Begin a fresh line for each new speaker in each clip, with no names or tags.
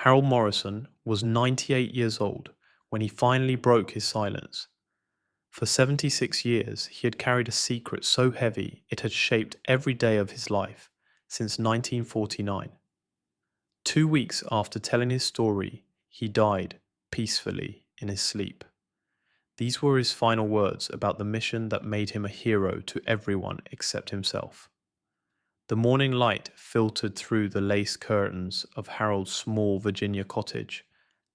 Harold Morrison was 98 years old when he finally broke his silence. For 76 years, he had carried a secret so heavy it had shaped every day of his life since 1949. 2 weeks after telling his story, he died peacefully in his sleep. These were his final words about the mission that made him a hero to everyone except himself. The morning light filtered through the lace curtains of Harold's small Virginia cottage,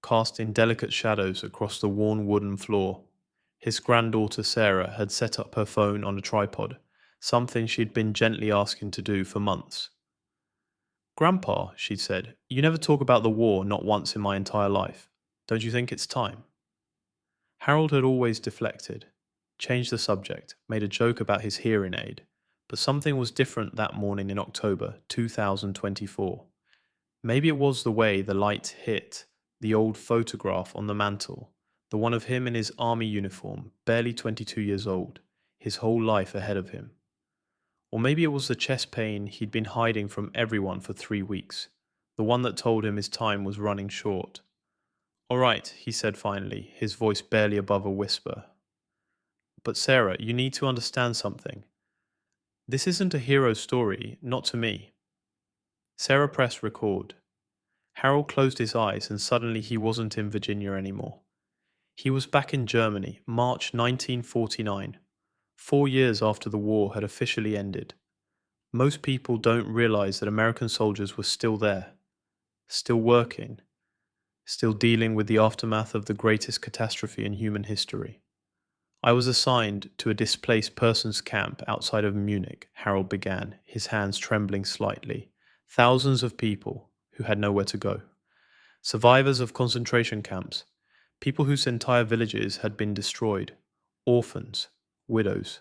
casting delicate shadows across the worn wooden floor. His granddaughter Sarah had set up her phone on a tripod, something she'd been gently asking to do for months. "Grandpa," she said, "you never talk about the war, not once in my entire life. Don't you think it's time?" Harold had always deflected, changed the subject, made a joke about his hearing aid, but something was different that morning in October 2024. Maybe it was the way the light hit the old photograph on the mantel, the one of him in his army uniform, barely 22 years old, his whole life ahead of him. Or maybe it was the chest pain he'd been hiding from everyone for 3 weeks, the one that told him his time was running short. "All right," he said finally, his voice barely above a whisper. "But Sarah, you need to understand something. This isn't a hero story, not to me." Sarah pressed record. Harold closed his eyes and suddenly he wasn't in Virginia anymore. He was back in Germany, March 1949, 4 years after the war had officially ended. Most people don't realize that American soldiers were still there, still working, still dealing with the aftermath of the greatest catastrophe in human history. "I was assigned to a displaced persons camp outside of Munich," Harold began, his hands trembling slightly. "Thousands of people who had nowhere to go. Survivors of concentration camps, people whose entire villages had been destroyed, orphans, widows.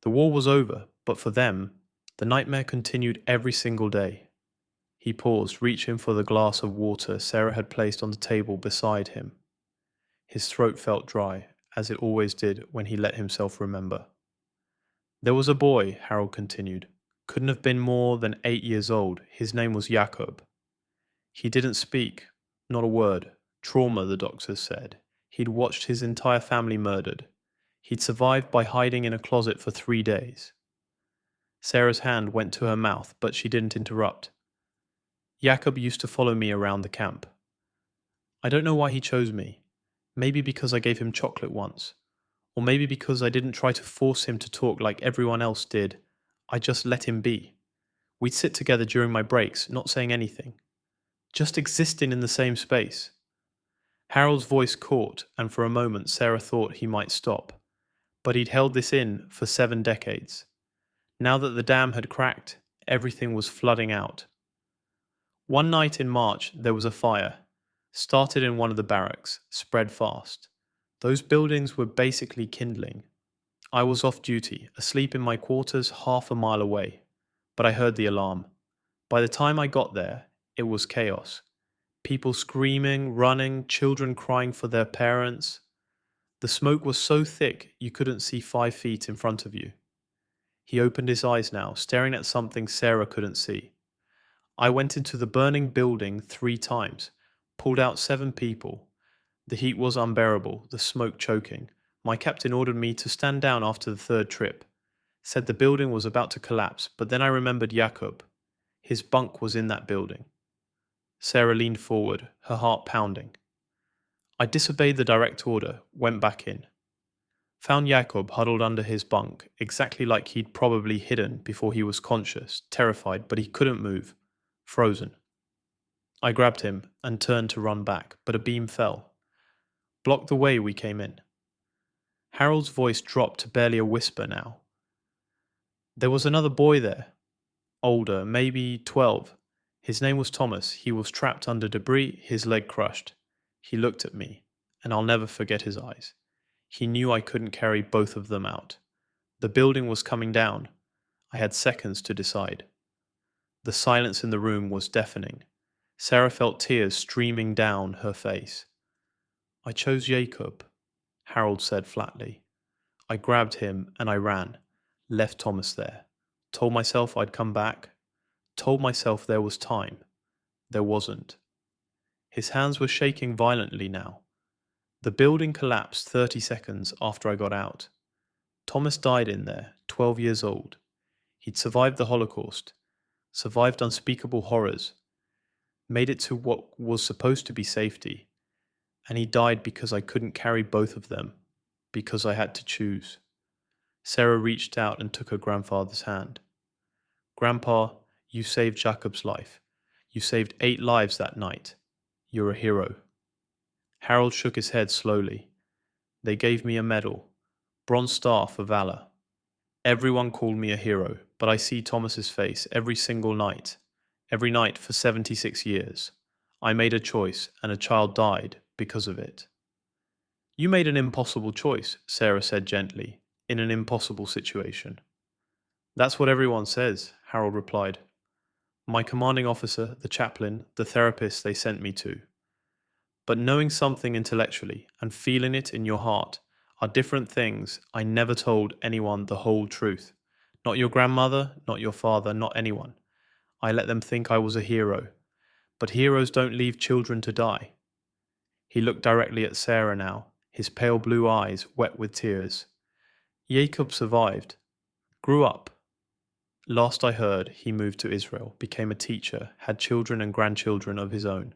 The war was over, but for them, the nightmare continued every single day." He paused, reaching for the glass of water Sarah had placed on the table beside him. His throat felt dry, as it always did when he let himself remember. "There was a boy," Harold continued. "Couldn't have been more than 8 years old. His name was Jakob. He didn't speak, not a word. Trauma, the doctors said. He'd watched his entire family murdered. He'd survived by hiding in a closet for 3 days." Sarah's hand went to her mouth, but she didn't interrupt. "Jakob used to follow me around the camp. I don't know why he chose me. Maybe because I gave him chocolate once. Or maybe because I didn't try to force him to talk like everyone else did. I just let him be. We'd sit together during my breaks, not saying anything. Just existing in the same space." Harold's voice caught, and for a moment Sarah thought he might stop. But he'd held this in for 7 decades. Now that the dam had cracked, everything was flooding out. One night in March, there was a fire. Started in one of the barracks, spread fast. Those buildings were basically kindling. I was off duty, asleep in my quarters half a mile away, but I heard the alarm. By the time I got there, it was chaos. People screaming, running, children crying for their parents. The smoke was so thick you couldn't see 5 feet in front of you. He opened his eyes now, staring at something Sarah couldn't see. "I went into the burning building 3 times, pulled out 7 people. The heat was unbearable, the smoke choking. My captain ordered me to stand down after the third trip. Said the building was about to collapse, but then I remembered Jakob. His bunk was in that building." Sarah leaned forward, her heart pounding. "I disobeyed the direct order, went back in. Found Jakob huddled under his bunk, exactly like he'd probably hidden before he was conscious, terrified, but he couldn't move. Frozen. I grabbed him and turned to run back, but a beam fell. Blocked the way we came in." Harold's voice dropped to barely a whisper now. "There was another boy there. Older, maybe 12. His name was Thomas. He was trapped under debris, his leg crushed. He looked at me, and I'll never forget his eyes. He knew I couldn't carry both of them out. The building was coming down. I had seconds to decide." The silence in the room was deafening. Sarah felt tears streaming down her face. "I chose Jacob," Harold said flatly. "I grabbed him and I ran, left Thomas there. Told myself I'd come back. Told myself there was time. There wasn't." His hands were shaking violently now. The building collapsed 30 seconds after I got out. Thomas died in there, 12 years old. He'd survived the Holocaust, survived unspeakable horrors, made it to what was supposed to be safety, and he died because I couldn't carry both of them, because I had to choose. Sarah reached out and took her grandfather's hand. Grandpa, you saved Jacob's life. You saved 8 lives that night. You're a hero. Harold shook his head slowly. They gave me a medal, Bronze Star for valor. Everyone called me a hero, but I see Thomas's face every single night. Every night for 76 years. I made a choice, and a child died because of it. You made an impossible choice, Sarah said gently, in an impossible situation. That's what everyone says, Harold replied. My commanding officer, the chaplain, the therapist they sent me to. But knowing something intellectually and feeling it in your heart are different things. I never told anyone the whole truth. Not your grandmother, not your father, not anyone. I let them think I was a hero. But heroes don't leave children to die. He looked directly at Sarah now, his pale blue eyes wet with tears. Jacob survived. Grew up. Last I heard, he moved to Israel, became a teacher, had children and grandchildren of his own.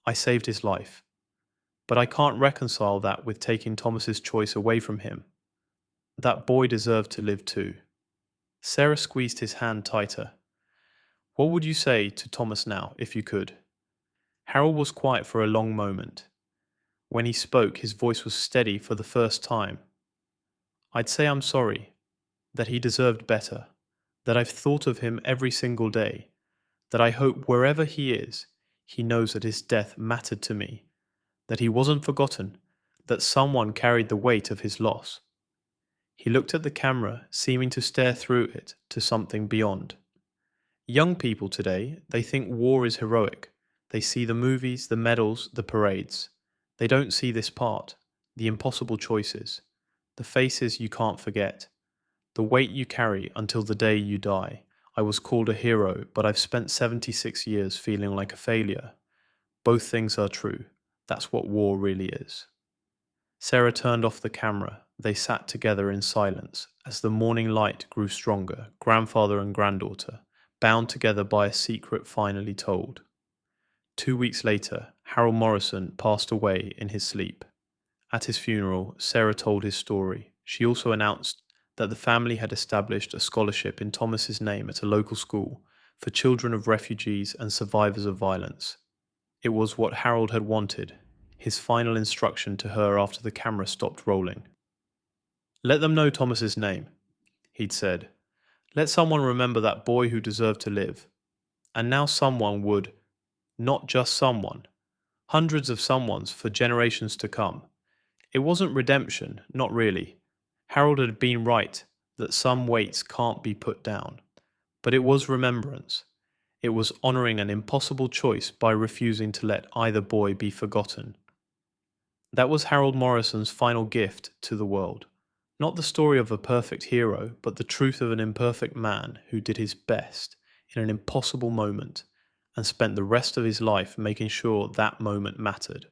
I saved his life. But I can't reconcile that with taking Thomas's choice away from him. That boy deserved to live too. Sarah squeezed his hand tighter. What would you say to Thomas now, if you could? Harold was quiet for a long moment. When he spoke, his voice was steady for the first time. I'd say I'm sorry, that he deserved better, that I've thought of him every single day, that I hope wherever he is, he knows that his death mattered to me, that he wasn't forgotten, that someone carried the weight of his loss. He looked at the camera, seeming to stare through it to something beyond. Young people today, they think war is heroic. They see the movies, the medals, the parades. They don't see this part, the impossible choices, the faces you can't forget, the weight you carry until the day you die. I was called a hero, but I've spent 76 years feeling like a failure. Both things are true. That's what war really is. Sarah turned off the camera. They sat together in silence as the morning light grew stronger, grandfather and granddaughter, bound together by a secret finally told. 2 weeks later, Harold Morrison passed away in his sleep. At his funeral, Sarah told his story. She also announced that the family had established a scholarship in Thomas's name at a local school for children of refugees and survivors of violence. It was what Harold had wanted, his final instruction to her after the camera stopped rolling. Let them know Thomas's name, he'd said. Let someone remember that boy who deserved to live. And now someone would, not just someone, hundreds of someones for generations to come. It wasn't redemption, not really. Harold had been right that some weights can't be put down. But it was remembrance. It was honoring an impossible choice by refusing to let either boy be forgotten. That was Harold Morrison's final gift to the world. Not the story of a perfect hero, but the truth of an imperfect man who did his best in an impossible moment and spent the rest of his life making sure that moment mattered.